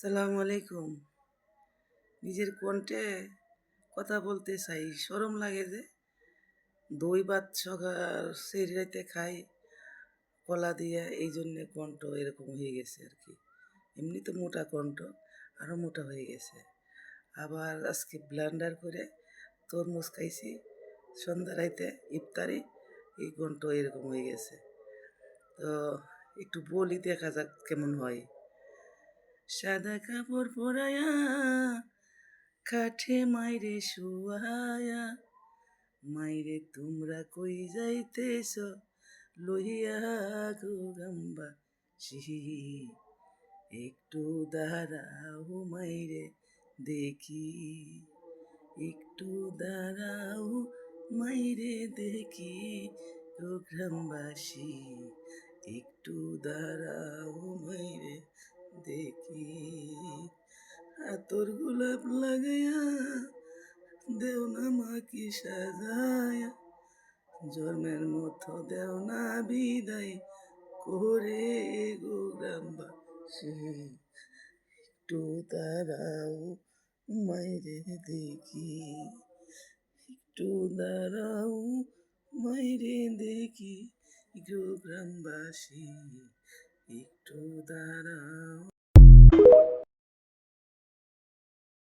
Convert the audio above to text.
সালাম আলাইকুম। নিজের কণ্ঠে কথা বলতে চাই, শরম লাগে যে। দই ভাত সকাল সেই রাইতে খাই কলা দিয়া, এই জন্যে কণ্ঠ এরকম হয়ে গেছে আর কি। এমনি তো মোটা কণ্ঠ, আরও মোটা হয়ে গেছে। আবার আজকে ব্লেন্ডার করে তরমুজ খাইছি সন্ধ্যা রাইতে ইফতারি, এই কণ্ঠ এরকম হয়ে গেছে। তো একটু বলি, দেখা যাক কেমন হয়। সাদা কাপড় পরাইয়া কাঠে মাইরে শুয়ায়া, মাইরে তোমরা কই যাইতেছ লইয়া গো গ্রামবাসী, একটু দাঁড়াও মাইরে দেখি, একটু দাঁড়াও মাইরে দেখি গো গ্রামবাসী, একটু দাঁড়াও মাইরে দেখি। আতর গোলাপ লাগাইয়া দেও না মাকে সাজায়া, জন্মের মতো দেও না বিদায় করে গো গ্রামবাসী, একটু দাঁড়াও মাইরে দেখি, একটু দাঁড়াও মাইরে দেখি গো গ্রামবাসী, একটু দাঁড়াও।